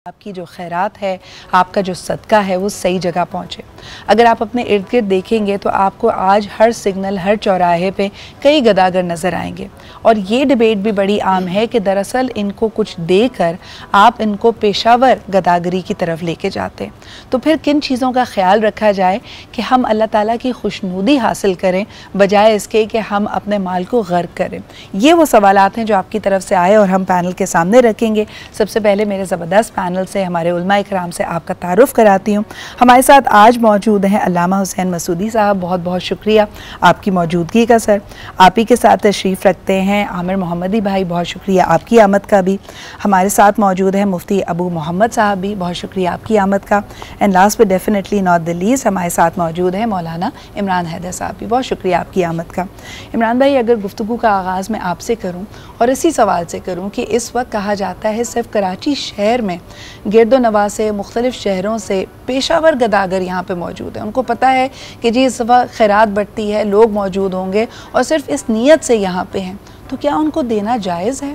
आपकी जो खैरात है, आपका जो सदका है वो सही जगह पहुँचे। अगर आप अपने इर्द गिर्द देखेंगे तो आपको आज हर सिग्नल, हर चौराहे पे कई गदागर नज़र आएंगे। और ये डिबेट भी बड़ी आम है कि दरअसल इनको कुछ देकर आप इनको पेशावर गदागरी की तरफ लेके जाते हैं। तो फिर किन चीज़ों का ख्याल रखा जाए कि हम अल्लाह ताला की खुशनुदी हासिल करें बजाय इसके कि हम अपने माल को गर्क करें। ये वो सवालात हैं जो आपकी तरफ से आए और हम पैनल के सामने रखेंगे। सबसे पहले मेरे ज़बरदस्त पैनल से, हमारे उलमा इकराम से आपका तारुफ़ कराती हूँ। हमारे साथ आज मौजूद हैं अल्लामा हुसैन मसूदी साहब, बहुत बहुत शुक्रिया आपकी मौजूदगी का सर। आप ही के साथ तशरीफ़ रखते हैं आमिर मोहम्मदी भाई, बहुत शुक्रिया आपकी आमद का भी। हमारे साथ मौजूद है मुफ्ती अबू मोहम्मद साहब भी, बहुत शुक्रिया आपकी आमद का। And last but definitely not the least हमारे साथ मौजूद है मौलाना इमरान हैदर साहब भी, बहुत शुक्रिया आपकी आमद का। इमरान भाई, अगर गुफ्तगू का आगाज़ मैं आपसे करूँ और इसी सवाल से करूँ कि इस वक्त कहा जाता है सिर्फ कराची शहर में गिरदो नवा से, मुख्तलिफ़ शहरों से पेशावर गदागर यहाँ पे मौजूद है। उनको पता है कि जी इस वक्त खैरात बढ़ती है, लोग मौजूद होंगे और सिर्फ इस नीयत से यहाँ पे हैं, तो क्या उनको देना जायज़ है?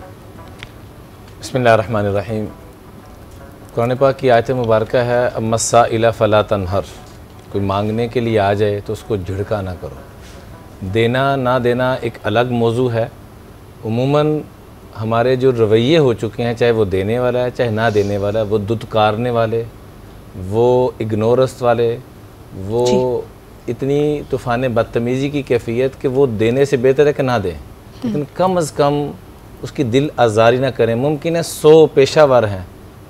बिस्मिल्लाहिर्रहमानिर्रहीम। कुरान पाक की आयत मुबारक है, अम्मस्साइला फला तनहर। कोई मांगने के लिए आ जाए तो उसको झिड़का ना करो। देना ना देना एक अलग मौजू है। उमूमन हमारे जो रवैये हो चुके हैं, चाहे वो देने वाला है चाहे ना देने वाला है, वो दुत्कारने वाले, वो इग्नोरेंस वाले, वो इतनी तूफ़ान बदतमीज़ी की कैफियत कि वो देने से बेहतर है कि ना दें, लेकिन कम अज़ कम उसकी दिल आज़ारी ना करें। मुमकिन है 100 पेशावर हैं,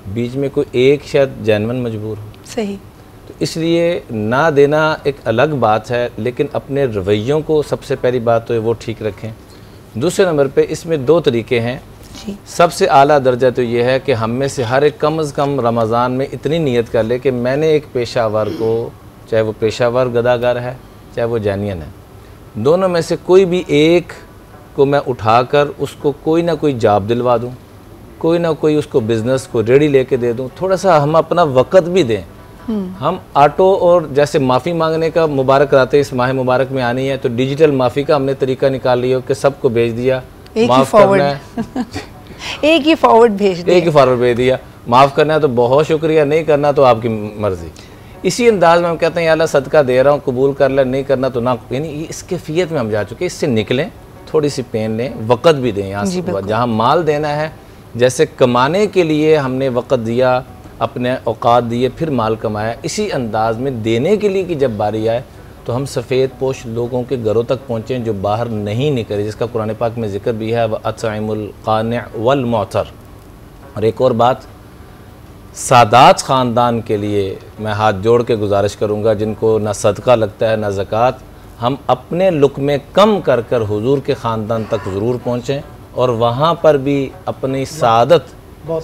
बीच में कोई एक शायद जैनवन मजबूर हो। सही। तो इसलिए ना देना एक अलग बात है, लेकिन अपने रवैयों को सबसे पहली बात तो है वो ठीक रखें। दूसरे नंबर पे इसमें 2 तरीके हैं। सबसे आला दर्जा तो ये है कि हम में से हर एक कम अज़ कम रमज़ान में इतनी नीयत कर ले कि मैंने एक पेशावर को, चाहे वो पेशावर गदागर है चाहे वो जानियन है, दोनों में से कोई भी एक को मैं उठाकर उसको कोई ना कोई जॉब दिलवा दूँ, कोई ना कोई उसको बिज़नेस को रेडी लेके दे दूँ। थोड़ा सा हम अपना वक़्त भी दें। हम ऑटो और जैसे माफ़ी मांगने का मुबारक कराते हैं, इस माह मुबारक में आनी है तो डिजिटल माफ़ी का हमने तरीका निकाल लिया कि सबको भेज दिया, माफ़ करना है एक ही फॉरवर्ड भेज दिया, एक ही फॉरवर्ड भेज दिया, माफ़ करना है तो बहुत शुक्रिया, नहीं करना तो आपकी मर्ज़ी। इसी अंदाज में हम कहते हैं या अल्लाह सदका दे रहा हूँ, कबूल कर ले, नहीं करना तो ना। यानी इस कैफियत में हम जा चुके, इससे निकलें, थोड़ी सी पेन लें, वक़्त भी दें। यहाँ से जहाँ माल देना है, जैसे कमाने के लिए हमने वक़्त दिया, अपने औकात दिए, फिर माल कमाया, इसी अंदाज में देने के लिए कि जब बारी आए तो हम सफ़ेद पोश लोगों के घरों तक पहुँचें जो बाहर नहीं निकले, जिसका कुरान पाक में ज़िक्र भी है, व अत्इमुल क़ानि' वल मुअतर। और एक और बात, सादात ख़ानदान के लिए मैं हाथ जोड़ के गुजारिश करूँगा, जिनको ना सदका लगता है ना ज़कात, हम अपने लुक़मे कम कर कर हुजूर के ख़ानदान तक ज़रूर पहुँचें और वहाँ पर भी अपनी सादत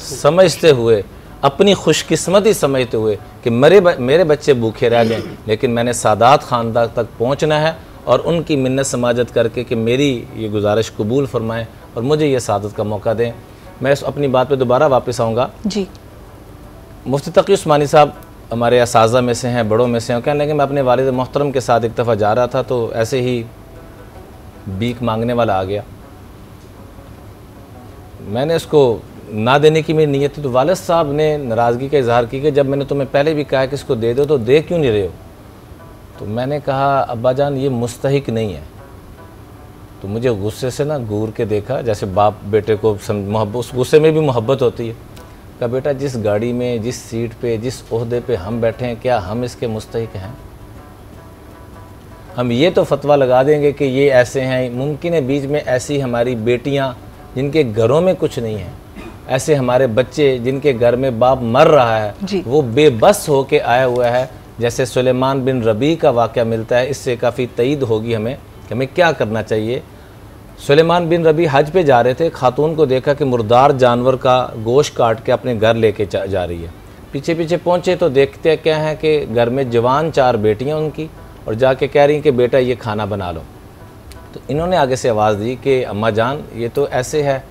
समझते हुए, अपनी खुशकिस्मती समझते हुए कि मेरे बच्चे भूखे रह गए, लेकिन मैंने सादात ख़ानदान तक पहुँचना है और उनकी मिन्नत समाजत करके कि मेरी ये गुजारिश कबूल फरमाएं और मुझे ये सादत का मौका दें। मैं अपनी बात पे दोबारा वापस आऊँगा जी। मुफ्ती तकी उस्मानी साहब हमारे असाज़ा में से हैं, बड़ों में से हैं। कहने लगे मैं अपने वालिद मोहतरम के साथ एक दफ़ा जा रहा था तो ऐसे ही भीख मांगने वाला आ गया, मैंने उसको ना देने की मेरी नीयत थी, तो वालिद साहब ने नाराज़गी का इजहार किया कि जब मैंने तुम्हें पहले भी कहा कि इसको दे दो तो दे क्यों नहीं रहे हो। तो मैंने कहा अब्बा जान ये मुस्तहिक नहीं है। तो मुझे गुस्से से ना घूर के देखा, जैसे बाप बेटे को मोहब्बत, उस गुस्से में भी मोहब्बत होती है। कहा बेटा जिस गाड़ी में, जिस सीट पे, जिस ओहदे पे हम बैठे हैं, क्या हम इसके मुस्तहिक हैं? हम ये तो फतवा लगा देंगे कि ये ऐसे हैं। मुमकिन है बीच में ऐसी हमारी बेटियाँ जिनके घरों में कुछ नहीं है, ऐसे हमारे बच्चे जिनके घर में बाप मर रहा है, वो बेबस होके आया हुआ है। जैसे सुलेमान बिन रबी का वाक़या मिलता है, इससे काफ़ी तईद होगी हमें कि हमें क्या करना चाहिए। सुलेमान बिन रबी हज पे जा रहे थे, खातून को देखा कि मुर्दार जानवर का गोश्त काट के अपने घर लेके जा रही है। पीछे पीछे पहुँचे तो देखते क्या है कि घर में जवान 4 बेटियाँ उनकी, और जाके कह रही हैं कि बेटा ये खाना बना लो। तो इन्होंने आगे से आवाज़ दी कि अम्मा जान ये तो ऐसे है,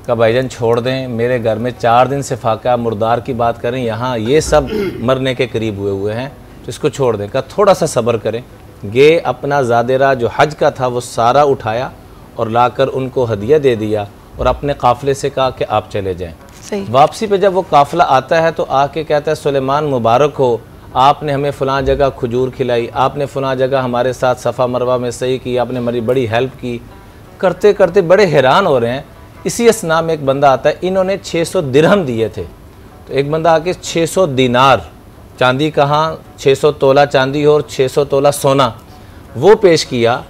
का भाईजान छोड़ दें, मेरे घर में 4 दिन से फाका मुर्दार की बात करें, यहाँ ये सब मरने के करीब हुए हैं, तो इसको छोड़ दें। का थोड़ा सा सब्र करें। गे अपना ज़ादेरा जो हज का था वो सारा उठाया और लाकर उनको हदिया दे दिया और अपने काफ़िले से कहा कि आप चले जाएं। सही। वापसी पे जब वो काफिला आता है तो आके कहता है सुलेमान मुबारक हो, आपने हमें फ़लाँ जगह खजूर खिलाई, आपने फ़लाँ जगह हमारे साथ सफ़ा मरवा में सही की, आपने हमारी बड़ी हेल्प की। करते करते बड़े हैरान हो रहे हैं। इसी असना में एक बंदा आता है, इन्होंने 600 दिरहम दिए थे, तो एक बंदा आके 600 दिनार, चांदी कहाँ, 600 तोला चांदी और 600 तोला सोना, वो पेश किया।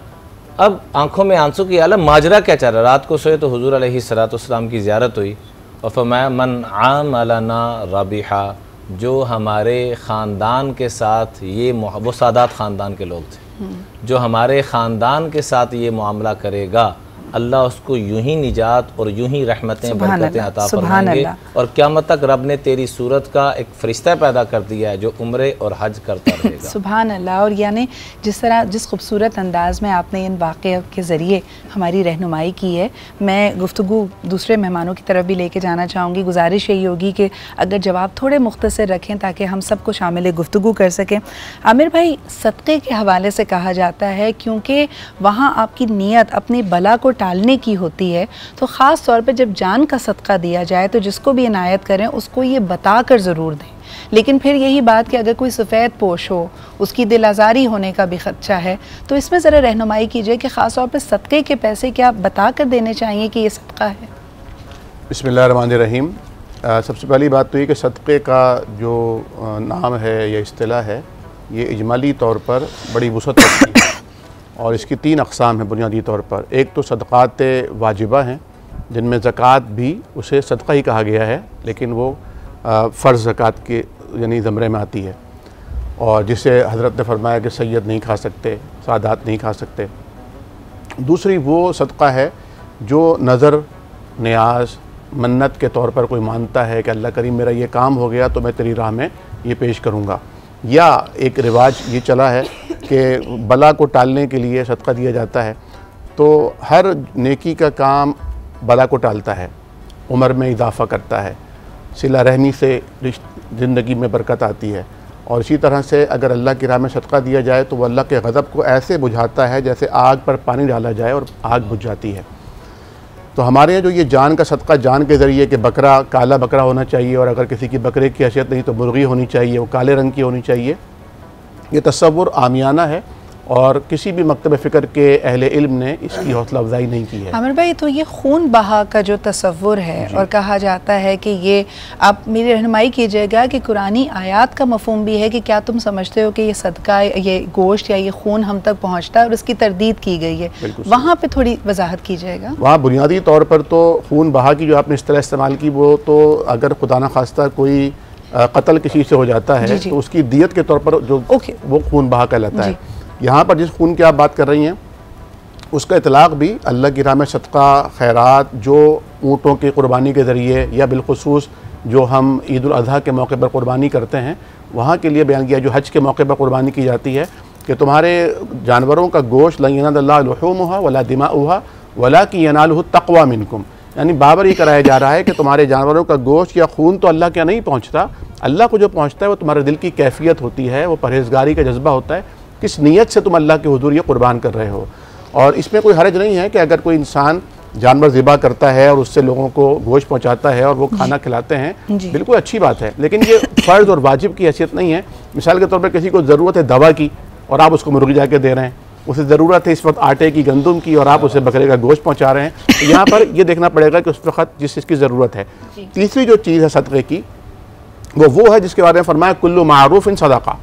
अब आंखों में आंसू की आलम, माजरा क्या चल रहा। रात को सोए तो हुजूर अलैहिस्सलाम की ज़ियारत हुई और फरमाया मन आमलना रबिहा, जो हमारे ख़ानदान के साथ ये वो सादात ख़ानदान के लोग थे, जो हमारे ख़ानदान के साथ ये मामला करेगा, अल्लाह उसको यूं ही निजात और यूं ही रहमतें बरकतें अता फरमाएंगे। और क़यामत तक रब ने तेरी सूरत का एक फ़रिश्ता पैदा कर दिया है जो उम्रे और हज करता रहेगा। सुभान अल्लाह। और यानी जिस तरह जिस खूबसूरत अंदाज में आपने इन वाक़या के ज़रिए हमारी रहनुमाई की है, मैं गुफ्तगू दूसरे मेहमानों की तरफ भी लेके जाना चाहूँगी। गुजारिश यही होगी कि अगर जवाब थोड़े मुख्तसर रखें ताकि हम सबको शामिल गुफ्तगू कर सकें। आमिर भाई, सदक़े के हवाले से कहा जाता है क्योंकि वहाँ आपकी नीयत अपनी बला को टालने की होती है, तो ख़ास तौर पे जब जान का सदका दिया जाए तो जिसको भी इनायत करें उसको ये बता कर ज़रूर दें। लेकिन फिर यही बात कि अगर कोई सफ़ेद पोश हो, उसकी दिल आज़ारी होने का भी ख़दशा है, तो इसमें ज़रा रहनुमाई कीजिए कि ख़ास तौर पे सदक़े के पैसे क्या बता कर देने चाहिए कि ये सदका है। बिस्मिल्लाहिर्रहमानिर्रहीम। सबसे पहली बात तो ये कि सदक़े का जो नाम है या इस्तिलाह है, ये इजमाली तौर पर बड़ी वुसअत रखती है और इसकी 3 अक़साम हैं बुनियादी तौर पर। एक तो सदक़ात वाजिबा हैं जिनमें ज़कात भी उसे सदक़ा ही कहा गया है, लेकिन वो फ़र्ज़ ज़कात के यानी ज़मरे में आती है, और जिसे हज़रत ने फरमाया कि सैयद नहीं खा सकते, सादात नहीं खा सकते। दूसरी वो सदक़ा है जो नज़र, न्याज, मन्नत के तौर पर कोई मानता है कि अल्लाह करीम मेरा ये काम हो गया तो मैं तेरी राह में ये पेश करूँगा। या एक रिवाज ये चला है कि बला को टालने के लिए सदका दिया जाता है, तो हर नेकी का काम बला को टालता है, उम्र में इजाफ़ा करता है, सिला रहमी से ज़िंदगी में बरकत आती है। और इसी तरह से अगर अल्लाह की राह में सदका दिया जाए तो वह अल्लाह के ग़ज़ब को ऐसे बुझाता है जैसे आग पर पानी डाला जाए और आग बुझ जाती है। तो हमारे यहाँ जो ये जान का सदका, जान के ज़रिए कि बकरा काला बकरा होना चाहिए, और अगर किसी की बकरे की हैसियत नहीं तो मुर्गी होनी चाहिए, वो काले रंग की होनी चाहिए, ये तसव्वुर आमियाना है और किसी भी मकतब फ़िक्र के अहले इल्म ने इसकी हौसला अफजाई नहीं की है। आमिर भाई, तो ये खून बहा का जो तसव्वुर है और कहा जाता है कि ये, आप मेरी रहनुमाई कीजिएगा कि कुरानी आयात का मफ़हूम भी है कि क्या तुम समझते हो कि ये सदका, ये गोश्त या ये खून हम तक पहुँचता है और उसकी तरदीद की गई है, वहाँ पर थोड़ी वजाहत कीजिएगा। वहाँ बुनियादी तौर पर तो खून बहा की जो आपने इस्तिलाह इस्तेमाल की, वो तो अगर खुदा न खास्ता कोई कत्ल किसी से हो जाता है तो उसकी दियत के तौर पर जो वो खून बहा कहलाता है। यहाँ पर जिस खून की आप बात कर रही हैं उसका इतलाक़ भी अल्लाह की राह में सदका, खैरात, जो ऊँटों की क़ुरबानी के ज़रिए या बिलखुसूस जो हम ईद उल अज़हा के मौके पर क़ुरबानी करते हैं वहाँ के लिए बयान किया। जो हज के मौके पर क़ुरबानी की जाती है कि तुम्हारे जानवरों का गोश्त लन यनालल्लाहु लुहूमुहा वला दिमाउहा वलाकिन यनालुहु तक़वा मिनकुम, यानी बाबर ये कराया जा रहा है कि तुम्हारे जानवरों का गोश्त या खून तो अल्लाह के नहीं पहुँचता, अल्लाह को जो पहुँचता है वो तुम्हारे दिल की कैफियत होती है, वो परहेज़गारी का जज्बा होता है, किस नीयत से तुम अल्लाह के हुजूर ये कुर्बान कर रहे हो। और इसमें कोई हर्ज नहीं है कि अगर कोई इंसान जानवर ज़िबा करता है और उससे लोगों को गोश्त पहुंचाता है और वो खाना खिलाते हैं, बिल्कुल अच्छी बात है, लेकिन ये फ़र्ज़ और वाजिब की हैसियत नहीं है। मिसाल के तौर पर किसी को ज़रूरत है दवा की और आप उसको मुर्गी जाके दे रहे हैं, उसे ज़रूरत है इस वक्त आटे की, गंदम की, और आप उसे बकरे का गोश्त पहुँचा रहे हैं, तो यहाँ पर ये देखना पड़ेगा कि उस वक्त जिस चीज़ की ज़रूरत है। तीसरी जो चीज़ है सदक़े की, वो है जिसके बारे में फरमाया कुल्लु मारूफ़ इन सदक़ा,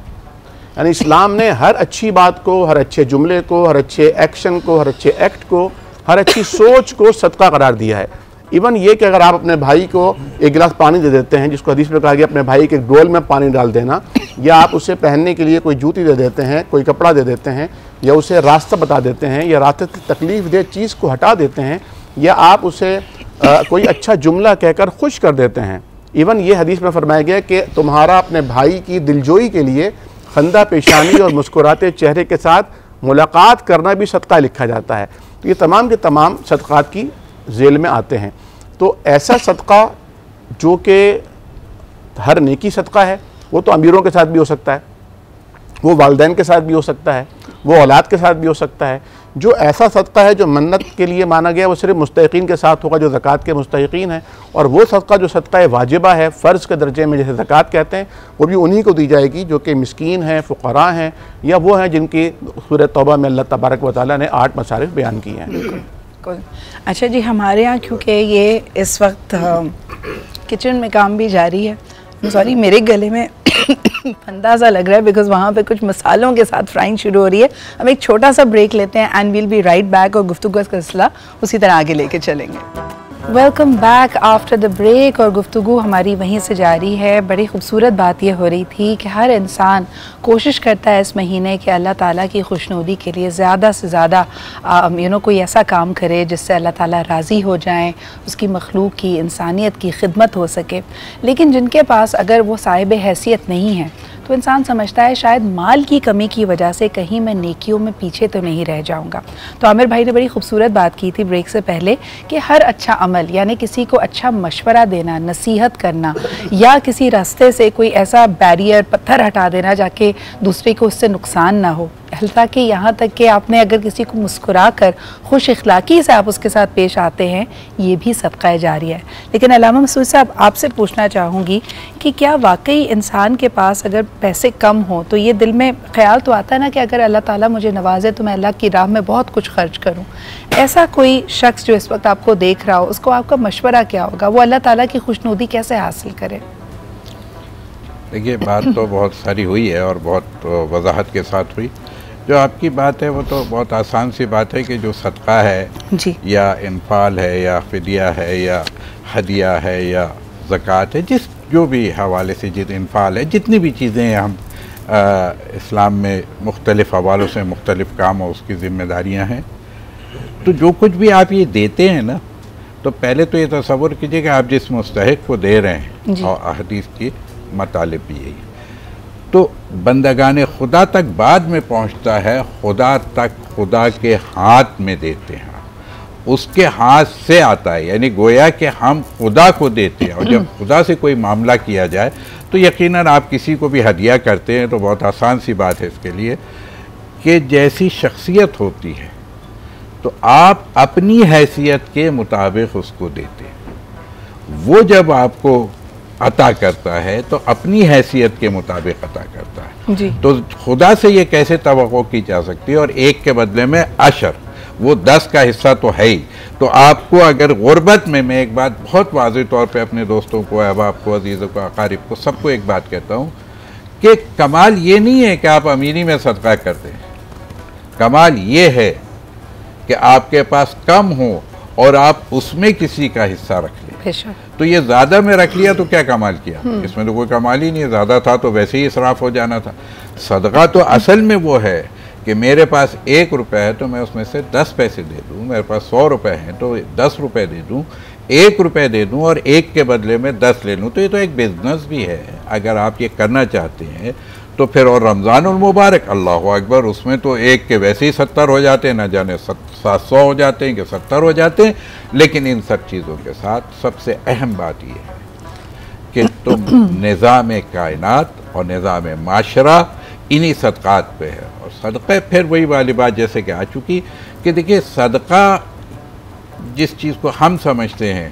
यानी इस्लाम ने हर अच्छी बात को, हर अच्छे जुमले को, हर अच्छे एक्शन को, हर अच्छे एक्ट को, हर अच्छी सोच को सदका करार दिया है। इवन ये कि अगर आप अपने भाई को एक गिलास पानी दे देते हैं, जिसको हदीस में कहा गया अपने भाई के डोल में पानी डाल देना, या आप उसे पहनने के लिए कोई जूती दे देते हैं, कोई कपड़ा दे देते हैं, या उसे रास्ता बता देते हैं, या रास्ते की तकलीफ़ दे चीज़ को हटा देते हैं, या आप उसे कोई अच्छा जुमला कहकर खुश कर देते हैं। इवन ये हदीस में फरमाया गया कि तुम्हारा अपने भाई की दिलजोई के लिए खंदा पेशानी और मुस्कुराते चेहरे के साथ मुलाकात करना भी सदका लिखा जाता है। तो ये तमाम के तमाम सदक़ात की झेल में आते हैं। तो ऐसा सदका जो कि हर नेकी सदका है, वो तो अमीरों के साथ भी हो सकता है, वो वालिदैन के साथ भी हो सकता है, वो औलाद के साथ भी हो सकता है। जो ऐसा सदका है जो मन्नत के लिए माना गया वो सिर्फ मुस्तहिकीन के साथ होगा जो ज़कात के मुस्तहिकीन हैं, और वो सदका जो सदका वाजिबा है फ़र्ज़ के दर्जे में जैसे ज़कात कहते हैं वो भी उन्हीं को दी जाएगी जो कि मिस्कीन हैं, फ़ुक़रा हैं, या वो हैं जिनकी सूरह तौबा में अल्लाह तबारक व तआला ने 8 मसारिफ़ बयान किए हैं। अच्छा जी, हमारे यहाँ क्योंकि ये इस वक्त किचन में काम भी जारी है, सॉरी मेरे गले में फंदा सा लग रहा है बिकॉज वहाँ पे कुछ मसालों के साथ फ्राइंग शुरू हो रही है। हम एक छोटा सा ब्रेक लेते हैं and will be right back, और गुफ्तगू का सिलसिला उसी तरह आगे लेके चलेंगे। Welcome back after the break, और गुफ्तगू हमारी वहीं से जारी है। बड़ी खूबसूरत बात ये हो रही थी कि हर इंसान कोशिश करता है इस महीने कि अल्लाह ताला की खुशनुदी के लिए ज़्यादा से ज़्यादा कोई ऐसा काम करे जिससे अल्लाह ताला राज़ी हो जाएं, उसकी मखलूक की, इंसानियत की खिदमत हो सके। लेकिन जिनके पास अगर वो साहिब हैसियत नहीं है तो इंसान समझता है शायद माल की कमी की वजह से कहीं मैं नेकियों में पीछे तो नहीं रह जाऊंगा। तो आमिर भाई ने बड़ी खूबसूरत बात की थी ब्रेक से पहले कि हर अच्छा अमल, यानी किसी को अच्छा मशवरा देना, नसीहत करना, या किसी रास्ते से कोई ऐसा बैरियर, पत्थर हटा देना जाके दूसरे को उससे नुकसान ना हो, ताकि यहाँ तक कि आपने अगर किसी को मुस्कुरा कर खुश इखलाकी से आप उसके साथ पेश आते हैं, ये भी सदका जारिया है। लेकिन अल्लामा मसूद साहब, आपसे पूछना चाहूँगी कि क्या वाकई इंसान के पास अगर पैसे कम हो तो ये दिल में ख्याल तो आता है ना कि अगर अल्लाह ताला मुझे नवाजे तो मैं अल्लाह की राह में बहुत कुछ खर्च करूँ। ऐसा कोई शख्स जो इस वक्त आपको देख रहा हो, उसको आपका मशवरा क्या होगा? वो अल्लाह ताला की खुशनुदी कैसे हासिल करे? देखिए, बात तो बहुत सारी हुई है और बहुत वजाहत के साथ हुई। जो आपकी बात है वो तो बहुत आसान सी बात है कि जो सदका है जी, या इनफाल है या फिदिया है या हदिया है या ज़कात है, जिस जो भी हवाले से जित इनफाल है, जितनी भी चीज़ें हम इस्लाम में मुख्तलिफ़ हवालों से मुख्तलिफ़ काम और उसकी ज़िम्मेदारियाँ हैं, तो जो कुछ भी आप ये देते हैं ना, तो पहले तो ये तसव्वुर कीजिए कि आप जिस मुस्तहिक को दे रहे हैं, और हदीस की मतलब भी यही, तो बंदगाने खुदा तक बाद में पहुंचता है, खुदा तक खुदा के हाथ में देते हैं, उसके हाथ से आता है, यानी गोया कि हम खुदा को देते हैं। और जब खुदा से कोई मामला किया जाए तो यकीनन आप किसी को भी हदिया करते हैं तो बहुत आसान सी बात है इसके लिए कि जैसी शख्सियत होती है तो आप अपनी हैसियत के मुताबिक उसको देते हैं। वो जब आपको अता करता है तो अपनी हैसियत के मुताबिक अता करता है जी। तो खुदा से ये कैसे तवक्को की जा सकती है? और एक के बदले में अशर, वो 10 का हिस्सा तो है ही। तो आपको अगर गुर्बत में, मैं एक बात बहुत वाज़ेह तौर पे अपने दोस्तों को, अहबाब को, अजीज़ों को, अकारिब को, सबको एक बात कहता हूँ कि कमाल ये नहीं है कि आप अमीरी में सदका करते हैं, कमाल ये है कि आपके पास कम हो और आप उसमें किसी का हिस्सा रख लें। तो ये ज़्यादा में रख लिया तो क्या कमाल किया? इसमें तो कोई कमाल ही नहीं है। ज़्यादा था तो वैसे ही इसराफ हो जाना था। सदका तो असल में वो है कि मेरे पास 1 रुपये है तो मैं उसमें से 10 पैसे दे दूँ, मेरे पास 100 रुपये हैं तो 10 रुपये दे दूँ, 1 रुपये दे दूँ और 1 के बदले में 10 ले लूँ। तो ये तो एक बिजनेस भी है। अगर आप ये करना चाहते हैं तो फिर, और रमज़ानुल मुबारक, अल्लाह अकबर, उसमें तो 1 के वैसे ही 70 हो जाते हैं, ना जाने 700 हो जाते हैं कि 70 हो जाते हैं। लेकिन इन सब चीज़ों के साथ सबसे अहम बात यह है कि तुम निज़ाम कायनात और निज़ाम माशरा इन्हीं सदक़ात पे है। और सदक़े फिर वही वाली बात जैसे कि आ चुकी कि देखिए, सदका जिस चीज़ को हम समझते हैं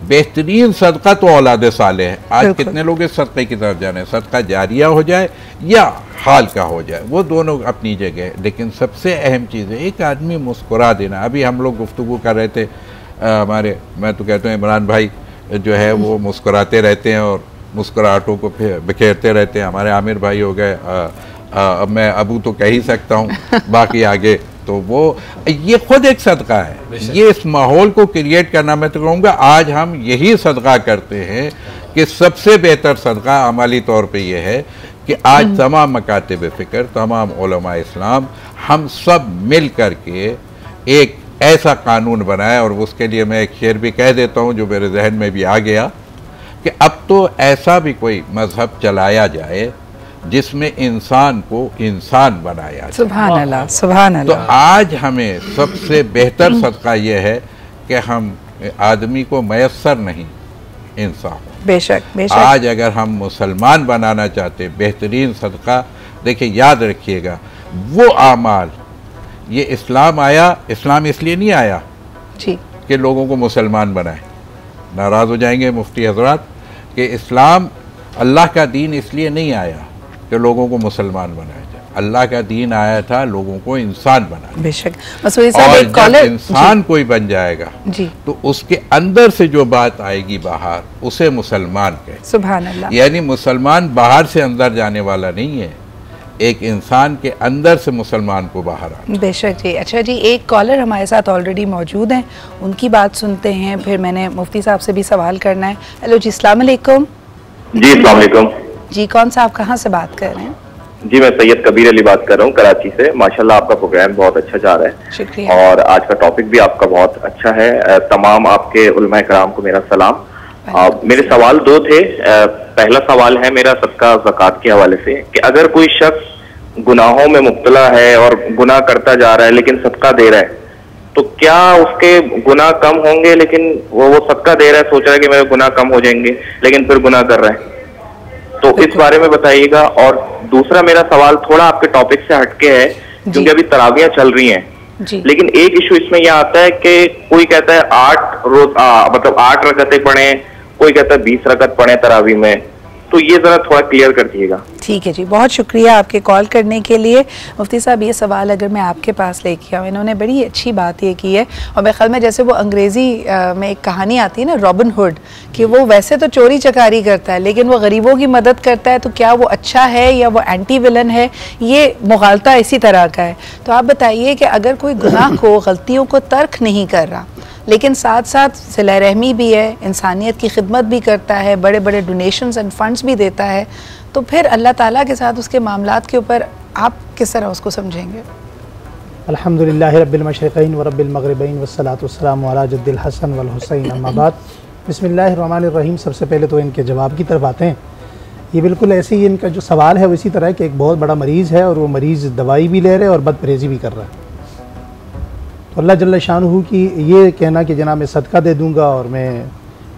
बेहतरीन सदका तो औलाद साले है। आज कितने लोग इस सदक़े की तरफ जाने, सदका जारिया हो जाए या हाल का हो जाए, वो दोनों अपनी जगह है। लेकिन सबसे अहम चीज़ है एक आदमी मुस्कुरा देना। अभी हम लोग गुफ्तगू कर रहे थे, हमारे, मैं तो कहता हूँ इमरान भाई जो है वो मुस्कुराते रहते हैं और मुस्कुराहटों को बिखेरते रहते हैं। हमारे आमिर भाई हो गए, अब मैं अबू तो कह ही सकता हूँ, बाकी आगे तो वो, ये खुद एक सदका है। ये इस माहौल को क्रिएट करना, मैं तो कहूँगा आज हम यही सदका करते हैं कि सबसे बेहतर सदका अमली तौर पे ये है कि आज तमाम मकातिब फ़िक्र, तमाम उलमा इस्लाम, हम सब मिल कर के एक ऐसा कानून बनाया। और उसके लिए मैं एक शेर भी कह देता हूँ जो मेरे जहन में भी आ गया कि अब तो ऐसा भी कोई मजहब चलाया जाए जिसमें इंसान को इंसान बनाया जाए। सुभान अल्लाह, सुभान अल्लाह। तो आज हमें सबसे बेहतर सदका ये है कि हम आदमी को मयस्सर नहीं, इंसान। बेशक, बेशक। आज अगर हम मुसलमान बनाना चाहते, बेहतरीन सदका, देखिए याद रखिएगा, वो आमाल, ये इस्लाम आया, इस्लाम इसलिए नहीं आया जी कि लोगों को मुसलमान बनाए। नाराज़ हो जाएंगे मुफ्ती हजरात कि इस्लाम, अल्लाह का दीन इसलिए नहीं आया कि लोगों को मुसलमान बनाया जाए। अल्लाह का दीन आया था लोगों को इंसान बनाना। बेशक। और जब इंसान कोई बन जाएगा जी, तो उसके अंदर से जो बात आएगी बाहर, उसे मुसलमान कहे। सुभान अल्लाह। यानी मुसलमान बाहर से अंदर जाने वाला नहीं है, एक इंसान के अंदर से मुसलमान को बाहर आना। बेशक जी। अच्छा जी, एक कॉलर हमारे साथ ऑलरेडी मौजूद हैं, उनकी बात सुनते हैं, फिर मैंने मुफ्ती साहब से भी सवाल करना है। हेलो जी, अस्सलाम वालेकुम। जी अस्सलाम वालेकुम। जी, कौन सा, आप कहाँ से बात कर रहे हैं? जी मैं सैयद कबीर अली बात कर रहा हूँ कराची से। माशाल्लाह आपका प्रोग्राम बहुत अच्छा जा रहा है, शुक्रिया। और आज का टॉपिक भी आपका बहुत अच्छा है। तमाम आपके उलमा कराम को मेरा सलाम। मेरे सवाल दो थे। पहला सवाल है मेरा सदका ज़कात के हवाले से कि अगर कोई शख्स गुनाहों में मुब्तला है और गुनाह करता जा रहा है लेकिन सदका दे रहा है, तो क्या उसके गुनाह कम होंगे? लेकिन वो सदका दे रहा है, सोच रहा है कि मेरे गुनाह कम हो जाएंगे, लेकिन फिर गुनाह कर रहा है। तो इस बारे में बताइएगा। और दूसरा मेरा सवाल थोड़ा आपके टॉपिक से हटके है, क्योंकि अभी तरावियां चल रही हैं, लेकिन एक इशू इसमें यह आता है कि कोई कहता है 8 रकतें पढ़े, कोई कहता है 20 रकत पढ़े तरावी में। तो ये जरा थोड़ा क्लियर कर दीजिएगा। ठीक है जी, बहुत शुक्रिया आपके कॉल करने के लिए। मुफ्ती साहब, ये सवाल अगर मैं आपके पास लेके आऊँ, इन्होंने बड़ी अच्छी बात ये की है, और मेरे ख्याल में जैसे वो अंग्रेज़ी में एक कहानी आती है ना, रॉबिन हुड, कि वो वैसे तो चोरी चकारी करता है लेकिन वो गरीबों की मदद करता है, तो क्या वो अच्छा है या वो एंटी विलन है? ये मुगालता इसी तरह का है। तो आप बताइए कि अगर कोई गुनाह को, गलतियों को तर्क नहीं कर रहा, लेकिन साथ साथ सिला रहमी भी है, इंसानियत की खिदमत भी करता है, बड़े बड़े डोनेशंस एंड फंड्स भी देता है, तो फिर अल्लाह ताला के साथ उसके मामलात के ऊपर आप किस तरह उसको समझेंगे? अल्हम्दुलिल्लाहि रब्बिल मशरिक़ैन व रब्बिल मग़रिबैन वस्सलातु वस्सलामु अला जद्दिल हसन वल हुसैन, अम्मा बाद। बिस्मिल्लाहिर रहमानिर रहीम। सबसे पहले तो इनके जवाब की तरफ आते हैं। ये बिल्कुल ऐसे ही इनका जो सवाल है वो इसी तरह है कि एक बहुत बड़ा मरीज़ है और वो मरीज़ दवाई भी ले रहे हैं और बदपरहेज़ी भी कर रहा है। तो अल्लाह जल्ल शानुहु की ये कहना कि जनाब मैं सदका दे दूँगा और मैं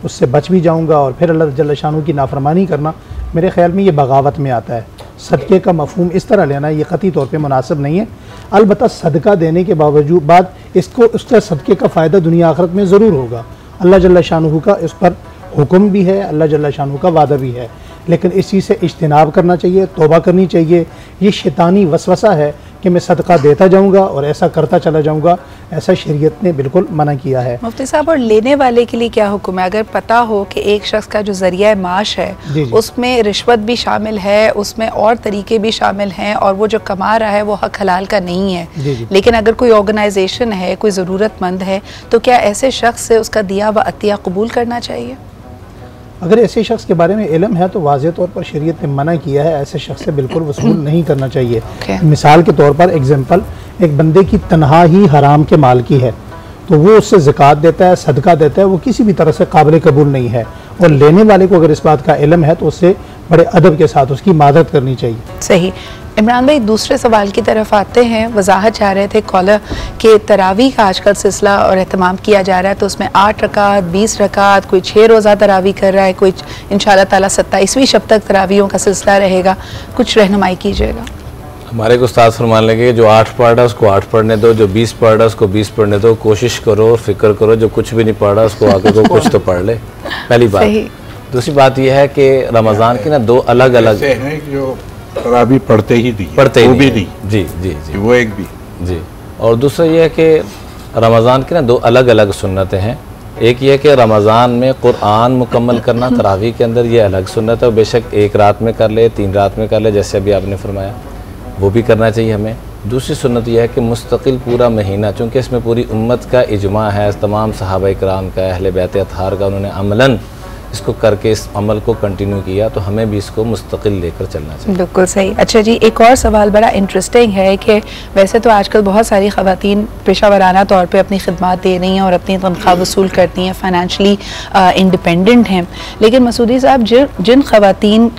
उससे बच भी जाऊँगा, और फिर अल्लाह जल्ल शानुहु की नाफरमानी करना, मेरे ख्याल में ये बगावत में आता है। सदक़े का मफ़हूम इस तरह लेना ये क़ती तौर पे मुनासिब नहीं है। अलबत्ता सदका देने के बावजूद बाद इसको उसका सदक़े का फ़ायदा दुनिया आखिरत में ज़रूर होगा। अल्लाह जल्ल शानुहु का इस पर हुक्म भी है, अल्लाह जल्ल शानुहु का वादा भी है, लेकिन इस चीज़ से इज्तिनाब करना चाहिए, तौबा करनी चाहिए। ये शैतानी वसवसा है कि मैं सदका देता जाऊंगा और ऐसा करता चला जाऊंगा, ऐसा शरीयत ने बिल्कुल मना किया है। मुफ्ती साहब, और लेने वाले के लिए क्या हुक्म है? अगर पता हो कि एक शख्स का जो जरिया माश है उसमें रिश्वत भी शामिल है, उसमें और तरीके भी शामिल हैं, और वो जो कमा रहा है वो हक हलाल का नहीं है, लेकिन अगर कोई ऑर्गेनाइजेशन है, कोई ज़रूरतमंद है, तो क्या ऐसे शख्स से उसका दिया व अतिया कबूल करना चाहिए? अगर ऐसे शख्स के बारे में इल्म है तो वाज़ेह तौर पर शरीयत ने मना किया है, ऐसे शख्स से बिल्कुल वसूल नहीं करना चाहिए। मिसाल के तौर पर एग्जांपल, एक बंदे की तनहा ही हराम के माल की है, तो वो उससे ज़कात देता है, सदका देता है, वो किसी भी तरह से काबिल कबूल नहीं है, और लेने वाले को अगर इस बात का इल्म है तो उससे बड़े अदब के साथ उसकी मदद करनी चाहिए। सही। इमरान भाई, दूसरे सवाल की तरफ आते हैं। वजाहत चाह रहे थे कॉलर के तरावी का आजकल सिलसिला और एहतमाम किया जा रहा है, तो उसमें 8 रकात, 20 रकात, कोई 6 रोज़ा तरावी कर रहा है, कोई इंशाअल्लाह ताला 27वीं शब तक तरावियों का सिलसिला रहेगा। कुछ रहनुमाई कीजिएगा। हमारे को उस्ताद फरमान लगे जो 8 पढ़ रहा है उसको 8 पढ़ने दो, जो 20 पढ़ रहा है उसको 20 पढ़ने दो। कोशिश करो और फिक्र करो, जो कुछ भी नहीं पढ़ रहा उसको आगे को कुछ तो पढ़ ले, पहली बात। दूसरी बात यह है कि रमज़ान की ना 2 अलग अलग हैं जो तरावी पढ़ते ही नहीं, वो भी नहीं। जी जी जी, वो एक भी जी। और दूसरा ये है कि रमज़ान की ना 2 अलग अलग सुन्नतें हैं। एक ये कि रमज़ान में कुरान मुकम्मल करना तरावी के अंदर, ये अलग सुन्नत है। बेशक 1 रात में कर ले, 3 रात में कर ले, जैसे अभी आपने फरमाया, वो भी करना चाहिए हमें। दूसरी सुन्नत यह है कि मुस्तकिल पूरा महीना, चूँकि इसमें पूरी उम्मत का इजमा है, तमाम सहाबा इकराम का, अहले बैत अतहार का, उन्होंने अमलन इसको करके इस अमल को कंटिन्यू किया, तो हमें भी इसको मुस्तकिल लेकर चलना चाहिए। बिल्कुल सही। अच्छा जी, एक और सवाल बड़ा इंटरेस्टिंग है कि वैसे तो आजकल बहुत सारी ख़वातीन पेशा वराना तौर पे अपनी खिदमात दे रही हैं और अपनी तनख्वाह वसूल करती हैं, फाइनेंशली इंडिपेंडेंट हैं, लेकिन मसूदी साहब, जिन ख़वातीन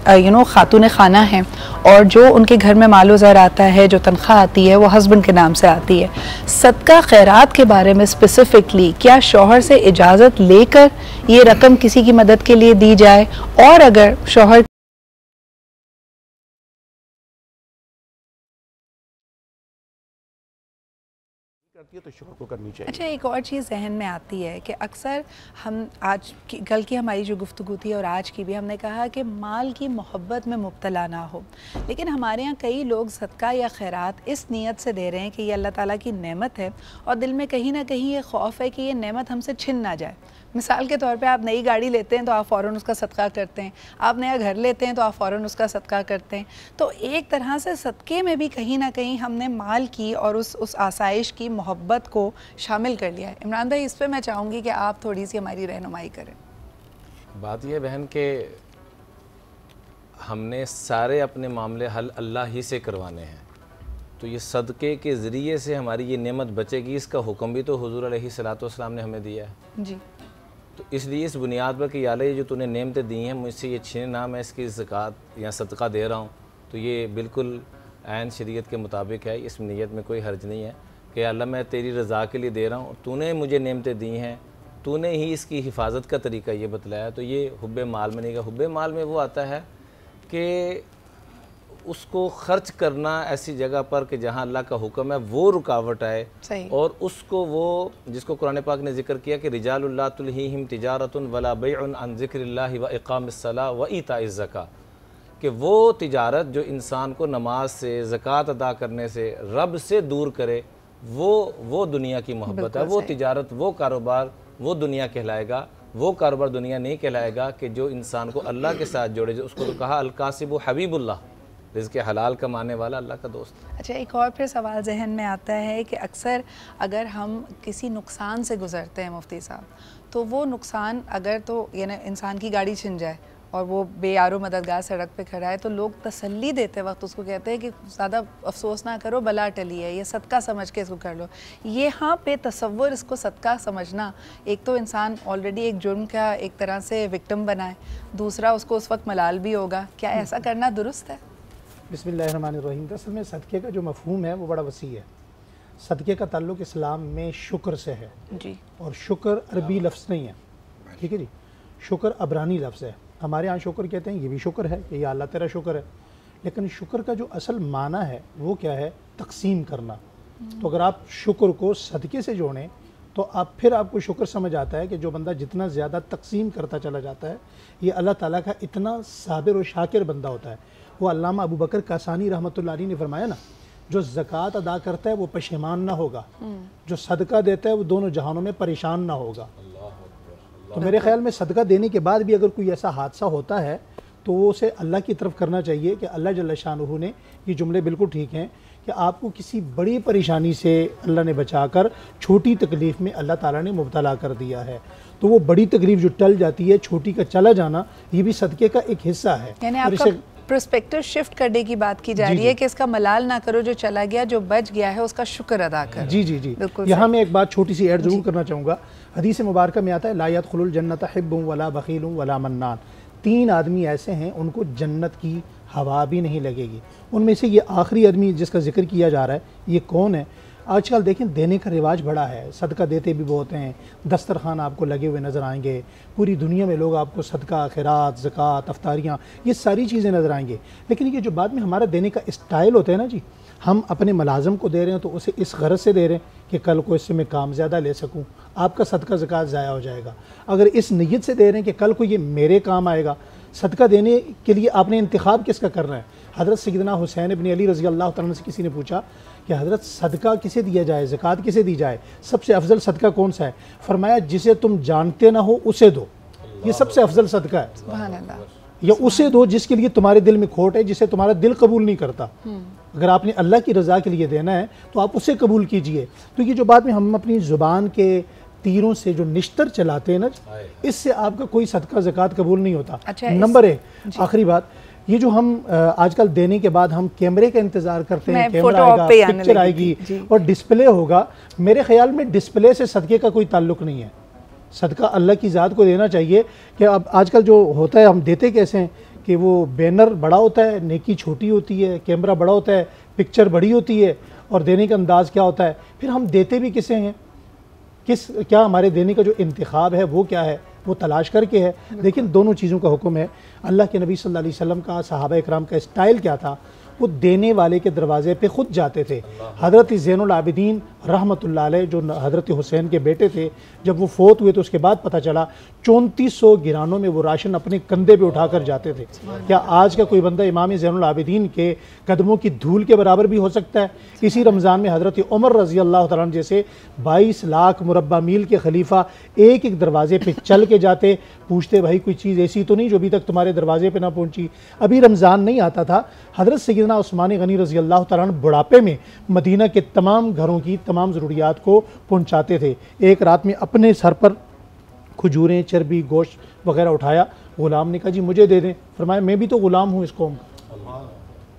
खातून खाना हैं और जो उनके घर में मालो ज़र आता है, जो तनख्वाह आती है वो हस्बैंड के नाम से आती है, सदका खैरात के बारे में स्पेसिफिकली क्या शौहर से इजाज़त लेकर ये रकम किसी की मदद के लिए दी जाए, और अगर शौहर है तो शुक्र को करनी चाहिए। अच्छा, एक और चीज़ जहन में आती है कि अक्सर हम कल की हमारी जो गुफ्तगू थी और आज की भी, हमने कहा कि माल की मोहब्बत में मुब्तला ना हो, लेकिन हमारे यहाँ कई लोग सदका या खैरात इस नीयत से दे रहे हैं कि ये अल्लाह ताला की नेमत है और दिल में कहीं ना कहीं ये खौफ है कि ये नेमत हमसे छिन ना जाए। मिसाल के तौर पे आप नई गाड़ी लेते हैं तो आप फ़ौरन उसका सदका करते हैं, आप नया घर लेते हैं तो आप फ़ौरन उसका सदका करते हैं। तो एक तरह से सदक़े में भी कहीं ना कहीं हमने माल की और उस आसाइश की मोहब्बत को शामिल कर लिया है। इमरान भाई, इस पर मैं चाहूँगी कि आप थोड़ी सी हमारी रहनुमाई करें। बात यह बहन कि हमने सारे अपने मामले हल अल्लाह ही से करवाने हैं, तो ये सदक़े के ज़रिए से हमारी ये नेमत बचेगी, इसका हुक्म भी तो हुज़ूर अलैहिस्सलातु वस्सलाम ने हमें दिया है जी। तो इसलिए इस बुनियाद पर कि या अल्लाह ये जो तूने नेमतें दी हैं मुझसे ये छीने ना, मैं इसकी ज़कात या सदका दे रहा हूँ, तो ये बिल्कुल ऐन शरीयत के मुताबिक है, इस नीयत में कोई हर्ज नहीं है कि अल्लाह मैं तेरी रज़ा के लिए दे रहा हूँ, तूने मुझे नेमतें दी हैं, तूने ही इसकी हिफाजत का तरीका ये बतलाया, तो ये हुब्बे माल में नहीं। हुब्बे माल में वो आता है कि उसको खर्च करना ऐसी जगह पर कि जहाँ अल्लाह का हुक्म है वो रुकावट आए, और उसको वो जिसको कुरान पाक ने जिक्र किया कि रिजालुल ला तुल्हीहिम तिजारतुन वला बैउन अन ज़िक्रिल्लाहि व इक़ामिस्सला व ईताइज़ ज़का, कि वो तिजारत जो इंसान को नमाज से, ज़कात अदा करने से, रब से दूर करे, वो दुनिया की मोहब्बत है। वो तिजारत, वो कारोबार, वो दुनिया कहलाएगा। वो कारोबार दुनिया नहीं कहलाएगा कि जो इंसान को अल्लाह के साथ जोड़े। जो उसको तो कहा अल-कासिबु हबीबुल्लाह, रिज़्क़ हलाल कमाने वाला अल्लाह का दोस्त। अच्छा, एक और फिर सवाल जहन में आता है कि अक्सर अगर हम किसी नुकसान से गुज़रते हैं मुफ्ती साहब, तो वो नुकसान अगर तो यानी इंसान की गाड़ी छिन जाए और वो बेयारो मददगार सड़क पे खड़ा है, तो लोग तसल्ली देते वक्त उसको कहते हैं कि ज़्यादा अफसोस ना करो, बला टली है, ये सदका समझ के इसको कर लो। यहाँ पे तसव्वुर इसको सदका समझना, एक तो इंसान ऑलरेडी एक जुर्म का एक तरह से विक्टिम बना है, दूसरा उसको उस वक्त मलाल भी होगा, क्या ऐसा करना दुरुस्त है? बिस्मिल्लाहिर्रहमानिर्रहीम। दरअसल में सदक़े का जो मफ़हूम है वो बड़ा वसी है। सदक़े का ताल्लुक़ इस्लाम में शुक्र से है जी, और शुक्र अरबी लफ्ज़ नहीं है, ठीक है जी, शुक्र अबरानी लफ्ज़ है। हमारे यहाँ शुक्र कहते हैं, ये भी शुक्र है कि या अल्लाह तेरा शुक्र है, लेकिन शुक्र का जो असल माना है वो क्या है? तकसीम करना। तो अगर आप शुक्र को सदक़े से जोड़ें तो फिर आपको शुक्र समझ आता है कि जो बंदा जितना ज़्यादा तकसीम करता चला जाता है, ये अल्लाह ताला का इतना साबिर और शाकिर बंदा होता है। वो अल्लामा अबू बकर कासानी रहमतुल्लाह अलैह ने फरमाया ना, जो ज़कात अदा करता है वो पशेमान ना होगा, जो सदका देता है वो दोनों जहानों में परेशान ना होगा। तो मेरे ख्याल में सदका देने के बाद भी अगर कोई ऐसा हादसा होता है तो वो उसे अल्लाह की तरफ करना चाहिए कि अल्लाह जल्ल शानुहु ने, ये जुमले बिल्कुल ठीक हैं कि आपको किसी बड़ी परेशानी से अल्लाह ने बचाकर छोटी तकलीफ़ में अल्लाह ताला ने मुब्तला कर दिया है। तो वो बड़ी तकलीफ़ जो टल जाती है, छोटी का चला जाना, ये भी सदक़े का एक हिस्सा है। यानी आपका पर्सपेक्टिव शिफ्ट करने की बात की जा रही है कि इसका मलाल ना करो, जो चला गया, जो बच गया है उसका शुक्र अदा करो। जी जी जी, यहाँ मैं एक बात छोटी सी ऐड ज़रूर करना चाहूँगा। हदीस मुबारक में आता है, ला यदखुलुल जन्नत हिब्बुन वला बखीलुन वला मन्नान। 3 आदमी ऐसे हैं उनको जन्नत की हवा भी नहीं लगेगी। उनमें से ये आखिरी आदमी जिसका जिक्र किया जा रहा है, ये कौन है? आजकल देखें देने का रिवाज बड़ा है, सदका देते भी बहुत हैं, दस्तरखान आपको लगे हुए नज़र आएंगे, पूरी दुनिया में लोग आपको सदका, खैरात, ज़कात, अफ्तारियाँ, ये सारी चीज़ें नज़र आएंगी। लेकिन ये जो बाद में हमारा देने का स्टाइल होता है ना जी, हम अपने मुलाज़म को दे रहे हैं तो उसे इस गरज से दे रहे हैं कि कल को इससे मैं काम ज़्यादा ले सकूँ, आपका सदका ज़कात ज़ाया हो जाएगा। अगर इस नीयत से दे रहे हैं कि कल को ये मेरे काम आएगा, सदका देने के लिए आपने इंतखाब किसका करना है? हज़रत सैयदना हुसैन इब्न अली रज़ी अल्लाह तआला से किसी ने पूछा कि हज़रत सदका किसे दिया जाए, ज़कात किसे दी जाए, सबसे अफजल सदका कौन सा है? फरमाया जिसे तुम जानते ना हो उसे दो, ये सबसे अफजल सदका है। सुभान अल्लाह। या उसे दो जिसके लिए तुम्हारे दिल में खोट है, जिसे तुम्हारा दिल कबूल नहीं करता। अगर आपने अल्लाह की रज़ा के लिए देना है तो आप उसे कबूल कीजिए। तो ये जो बाद में हम अपनी ज़ुबान के तीरों से जो निश्तर चलाते हैं ना, इससे आपका कोई सदका ज़कात कबूल नहीं होता। अच्छा, नंबर 1 आखिरी बात, ये जो हम आजकल देने के बाद हम कैमरे का इंतज़ार करते हैं, कैमरा आएगा, पिक्चर आएगी और डिस्प्ले होगा। मेरे ख्याल में डिस्प्ले से सदक़े का कोई ताल्लुक़ नहीं है। सदका अल्लाह की ज़ात को देना चाहिए। कि अब आजकल जो होता है, हम देते कैसे हैं कि वो बैनर बड़ा होता है, नेकी छोटी होती है, कैमरा बड़ा होता है, पिक्चर बड़ी होती है, और देने का अंदाज़ क्या होता है। फिर हम देते भी किसे हैं, क्या हमारे देने का जो इंतखाब है वो क्या है, वो तलाश करके है। लेकिन दोनों चीज़ों का हुक्म है। अल्लाह के नबी सल्लल्लाहु अलैहि वसल्लम का, सहाबा इकराम का स्टाइल क्या था, वो देने वाले के दरवाजे पे खुद जाते थे। हज़रत ज़ैनुल आबिदीन रहमतुल्लाह अलैह जो हज़रत हुसैन के बेटे थे, जब वो फोत हुए तो उसके बाद पता चला 3400 गिरानों में वो राशन अपने कंधे पे उठाकर जाते थे। क्या आज का कोई बंदा इमाम ज़ैनुल आबिदीन के कदमों की धूल के बराबर भी हो सकता है? इसी रमज़ान में हज़रत उमर रज़ी अल्लाह तआला जैसे 22 लाख मुरब्बा मील के खलीफा एक एक दरवाजे पे चल के जाते, पूछते भाई कोई चीज़ ऐसी तो नहीं जो अभी तक तुम्हारे दरवाजे पे ना पहुंची। अभी रमज़ान नहीं आता था, हज़रत सैयदना उस्मान गनी रज़ी अल्लाह तआला बुढ़ापे में मदीना के तमाम घरों की तमाम ज़रूरियात को पहुंचाते थे। एक रात में अपने सर पर खजूरें, चर्बी, गोश्त वगैरह उठाया, ग़ुलाम ने कहा जी मुझे दे दें। फरमाया मैं भी तो ग़ुलाम हूँ इस कौम का।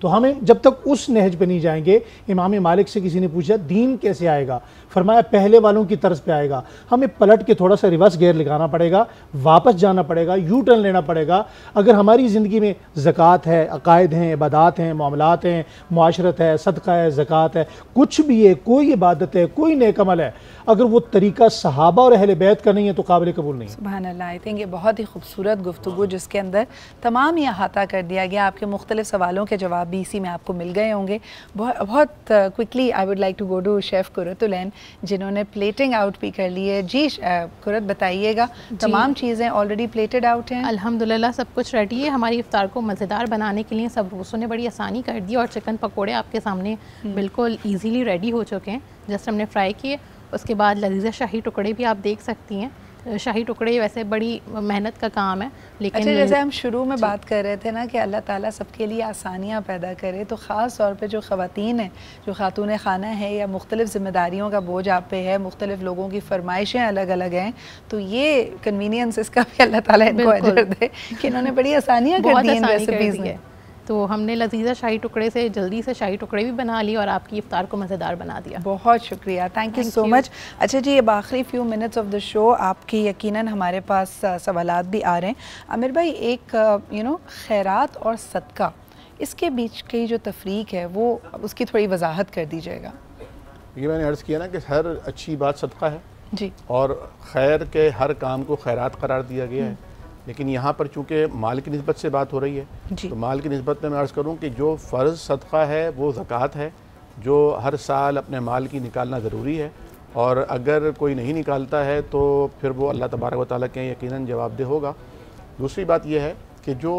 तो हमें जब तक उस नहज पे नहीं जाएंगे, इमाम मालिक से किसी ने पूछा दीन कैसे आएगा, फरमाया पहले वालों की तर्ज पे आएगा। हमें पलट के थोड़ा सा रिवर्स गेयर लगाना पड़ेगा, वापस जाना पड़ेगा, यू टर्न लेना पड़ेगा। अगर हमारी ज़िंदगी में ज़कात है, अकायद हैं, इबादात हैं, मामलात हैं, मुआशरत है, सदका है, ज़कात है, कुछ भी है, कोई इबादत है, कोई नेक अमल है, अगर वो तरीका सहाबा और अहले बैत का नहीं है तो काबिल कबूल नहीं है। सुभान अल्लाह। आई थिंक ये बहुत ही खूबसूरत गुफ्तगू जिसके अंदर तमाम ही अहाता कर दिया गया। आपके मुख्तलिफ सवालों के जवाब भी इसी में आपको मिल गए होंगे। बहुत quickly I would like to go to chef Qurratulain जिन्होंने प्लेटिंग आउट भी कर ली है। जी कुरत बताइएगा, तमाम चीज़ें ऑलरेडी प्लेटेड आउट हैं? अल्हम्दुलिल्लाह सब कुछ रेडी है। हमारी इफ्तार को मज़ेदार बनाने के लिए सब दोस्तों ने बड़ी आसानी कर दी और चिकन पकोड़े आपके सामने बिल्कुल ईजीली रेडी हो चुके हैं। जस्ट हमने फ्राई किए, उसके बाद लजीज़ शाही टुकड़े भी आप देख सकती हैं। शाही टुकड़े वैसे बड़ी मेहनत का काम है, लेकिन अच्छा जैसे हम शुरू में बात कर रहे थे ना कि अल्लाह ताला सबके लिए आसानियाँ पैदा करे, तो ख़ास तौर पे जो ख़वातीन हैं, जो खातून खाना है या मुख्तलिफ़ ज़िम्मेदारियों का बोझ आप पे है, मुख्तलिफ़ लोगों की फरमाइशें अलग अलग हैं, तो ये कन्वीनियंस इसका भी अल्लाह ताला इनको अजर दे कि इन्होंने बड़ी आसानियाँ कर दी इन रेसिपीज़ में। तो हमने लजीज़ा शाही टुकड़े से जल्दी से शाही टुकड़े भी बना लिए और आपकी इफ्तार को मज़ेदार बना दिया। बहुत शुक्रिया, थैंक यू सो मच। अच्छा जी, अब आखिरी few minutes of the show, आपकी यकीनन हमारे पास सवालात भी आ रहे हैं। आमिर भाई, एक खैरात और सदका, इसके बीच की जो तफरीक है वो उसकी थोड़ी वजाहत कर दीजिएगा। ये मैंने अर्ज़ किया ना कि हर अच्छी बात सदका है जी, और खैर के हर काम को खैरात करार दिया गया है। लेकिन यहाँ पर चूँकि माल की निस्बत से बात हो रही है, तो माल की निस्बत में मैं अर्ज़ करूँ कि जो फ़र्ज़ सदका है वो ज़कात है, जो हर साल अपने माल की निकालना ज़रूरी है, और अगर कोई नहीं निकालता है तो फिर वो अल्लाह तबारक व तआला के यकीनन जवाबदेह होगा। दूसरी बात यह है कि जो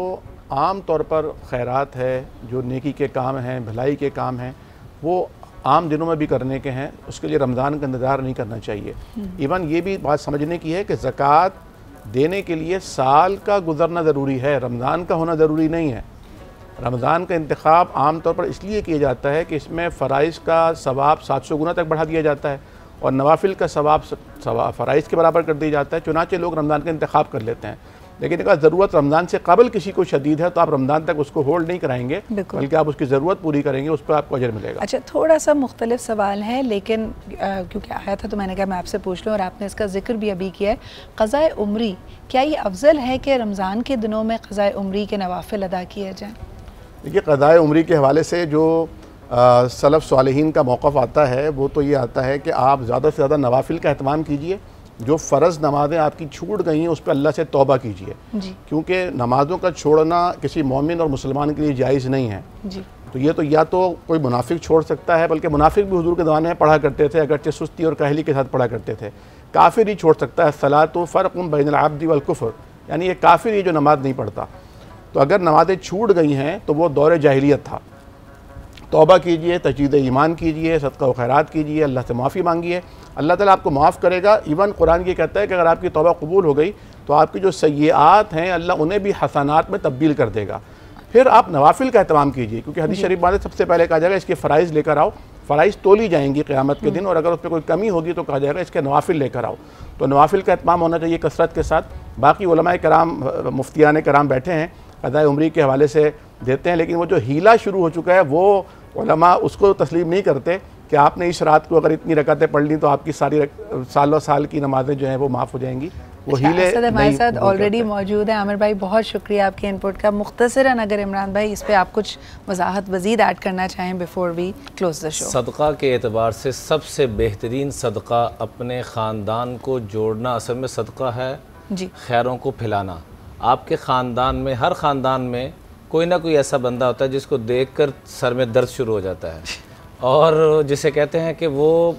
आम तौर पर खैरात है, जो नेकी के काम हैं, भलाई के काम हैं, वो आम दिनों में भी करने के हैं, उसके लिए रमज़ान का इंतज़ार नहीं करना चाहिए। इवन ये भी बात समझने की है कि ज़कात देने के लिए साल का गुजरना ज़रूरी है, रमज़ान का होना ज़रूरी नहीं है। रमज़ान का इंतखाब आम तौर पर इसलिए किया जाता है कि इसमें फ़राइज़ का सवाब 700 गुना तक बढ़ा दिया जाता है और नवाफिल का सवाब फ़राइज़ के बराबर कर दिया जाता है। चुनाचे लोग रमज़ान का इंतखाब कर लेते हैं, लेकिन अगर ज़रूरत रमज़ान से कबल किसी को शदीद है तो आप रमज़ान तक उसको होल्ड नहीं कराएंगे, बल्कि आप उसकी ज़रूरत पूरी करेंगे, उस पर आपको अजर मिलेगा। अच्छा, थोड़ा सा मुख्तलिफ सवाल है, लेकिन क्योंकि आया था तो मैंने कहा मैं आपसे पूछ लूँ, और आपने इसका जिक्र भी अभी किया है, क़ज़ाए उम्री, क्या ये अफजल है कि रमज़ान के दिनों में क़ज़ाए उम्री के नवाफिल अदा किए जाएँ? देखिए, क़ज़ाए उम्री के हवाले से जो सलफ़ सालिहीन का मौक़िफ़ आता है वो तो ये आता है कि आप ज़्यादा से ज़्यादा नवाफिल का एहतमाम कीजिए, जो फ़र्ज़ नमाज़ें आपकी छूट गई हैं उस पर अल्लाह से तौबा कीजिए, क्योंकि नमाज़ों का छोड़ना किसी मोमिन और मुसलमान के लिए जायज़ नहीं है जी। तो ये तो या तो कोई मुनाफिक छोड़ सकता है, बल्कि मुनाफिक भी हुजूर के ज़माने में पढ़ा करते थे, अगरचे सुस्ती और काहली के साथ पढ़ा करते थे। काफिर ही छोड़ सकता है, सलातो फ़र्क़ुन बैनल अब्दी वल कुफ़्र, यानी ये काफिर ही जो नमाज़ नहीं पढ़ता। तो अगर नमाज़ें छूट गई हैं तो वो दौर जाहिलियत था। तौबा कीजिए, तजदीद ईमान कीजिए, सदका व खैरात कीजिए, अल्लाह से माफ़ी मांगिए, अल्लाह ताला आपको माफ़ करेगा। इवन कुरान ये कहता है कि अगर आपकी तौबा कबूल हो गई तो आपकी जो सय्यात हैं अल्लाह उन्हें भी हसनात में तब्दील कर देगा। फिर आप नवाफिल का एहतमाम कीजिए, क्योंकि हदीस शरीफ में सबसे पहले कहा जाएगा इसके फ़राइज़ लेकर आओ, फ़राइज़ तोली जाएंगी क़यामत के दिन, और अगर उसमें कोई कमी होगी तो कहा जाएगा इसके नवाफिल लेकर आओ। तो नवाफिल का एहतमाम होना चाहिए कसरत के साथ। बाकी उलमाए कराम, मुफ्तियान कराम बैठे हैं, क़ज़ाए उम्री के हवाले से देते हैं, लेकिन वो जो हीला शुरू हो चुका है वो उलमा उसको तस्लीम नहीं करते कि आपने इस रात को अगर इतनी रकातें पढ़ ली तो आपकी सारी सालों साल की नमाजें जो हैं वो माफ़ हो जाएंगी। वो हीले हमारे साथ ऑलरेडी मौजूद है। आमिर भाई, बहुत शुक्रिया आपके इनपुट का। मुख्तसरन अगर इमरान भाई इस पर आप कुछ वजाहत मज़ीद ऐड करना चाहें before we close the show. सदका के एतबार से सबसे बेहतरीन सदका अपने ख़ानदान को जोड़ना असल में सदका है जी, खैरों को फैलाना। आपके ख़ानदान में, हर ख़ानदान में कोई ना कोई ऐसा बंदा होता है जिसको देखकर सर में दर्द शुरू हो जाता है, और जिसे कहते हैं कि वो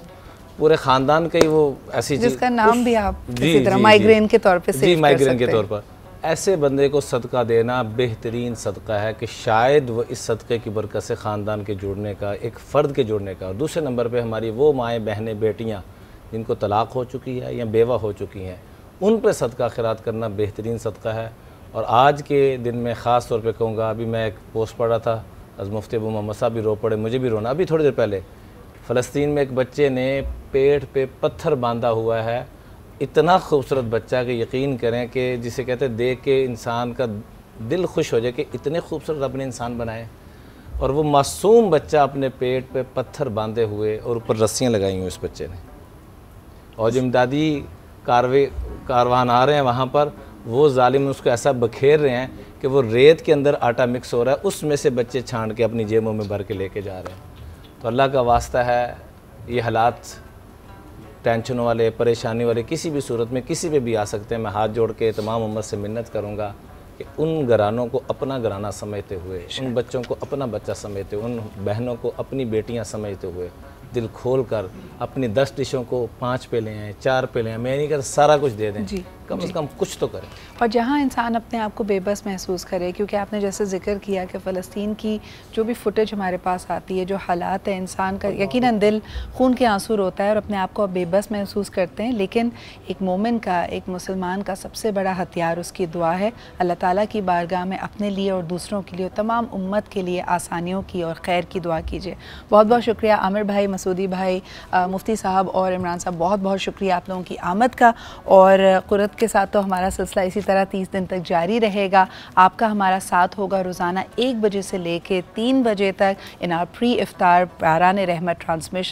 पूरे ख़ानदान का ही वो ऐसी जिसका नाम भी आप किसी तरह माइग्रेन के तौर पे जी माइग्रेन के तौर पर, ऐसे बंदे को सदका देना बेहतरीन सदका है कि शायद वो इस सदक़े की बरकत से ख़ानदान के जुड़ने का, एक फ़र्द के जुड़ने का। और दूसरे नंबर पे हमारी वो माएँ बहनें बेटियाँ जिनको तलाक़ हो चुकी है या बेवा हो चुकी हैं, उन पर सदका खैरात करना बेहतरीन सदका है। और आज के दिन में ख़ास तौर पे कहूँगा, अभी मैं एक पोस्ट पढ़ा था, आज मुफ्ती अबू मोहम्मद साहब भी रो पड़े, मुझे भी रोना। अभी थोड़ी देर पहले फ़लस्तीन में एक बच्चे ने पेट पे पत्थर बांधा हुआ है, इतना खूबसूरत बच्चा कि यकीन करें कि जिसे कहते हैं देख के इंसान का दिल खुश हो जाए कि इतने खूबसूरत रब ने इंसान बनाए। और वो मासूम बच्चा अपने पेट पे पत्थर बांधे हुए और ऊपर रस्सियाँ लगाई हुई उस बच्चे ने, और जो इमदादी कारवान आ रहे हैं वहाँ पर, वो जालिम उसको ऐसा बखेर रहे हैं कि वो रेत के अंदर आटा मिक्स हो रहा है, उसमें से बच्चे छान के अपनी जेबों में भर के लेके जा रहे हैं। तो अल्लाह का वास्ता है, ये हालात टेंशन वाले, परेशानी वाले किसी भी सूरत में किसी पे भी आ सकते हैं। मैं हाथ जोड़ के तमाम उम्मत से मिन्नत करूँगा कि उन घरानों को अपना घराना समझते हुए, उन बच्चों को अपना बच्चा समझते हुए, उन बहनों को अपनी बेटियाँ समझते हुए दिल खोल कर अपनी 10 डिशों को 5 पे ले आएँ, 4 पे ले आएँ, मैं नहीं कहता सारा कुछ दे दें, कम से कम कुछ तो करें। और जहाँ इंसान अपने आप को बेबस महसूस करे, क्योंकि आपने जैसे जिक्र किया कि फ़लस्तीन की जो भी फुटेज हमारे पास आती है, जो हालात है, इंसान का यकीनन दिल खून के आंसू रोता है और अपने आप को आप बेबस महसूस करते हैं। लेकिन एक मोमिन का, एक मुसलमान का सबसे बड़ा हथियार उसकी दुआ है। अल्लाह ताला की बारगाह में अपने लिए और दूसरों के लिए, तमाम उम्मत के लिए आसानियों की और खैर की दुआ कीजिए। बहुत बहुत शुक्रिया आमिर भाई, मसूदी भाई, मुफ्ती साहब और इमरान साहब, बहुत बहुत शुक्रिया आप लोगों की आमद का। और कुरत के साथ तो हमारा सिलसिला इसी तरह 30 दिन तक जारी रहेगा। आपका हमारा साथ होगा रोज़ाना 1 बजे से लेके 3 बजे तक इन आवर प्री इफ्तार पारान रहमत ट्रांसमिशन।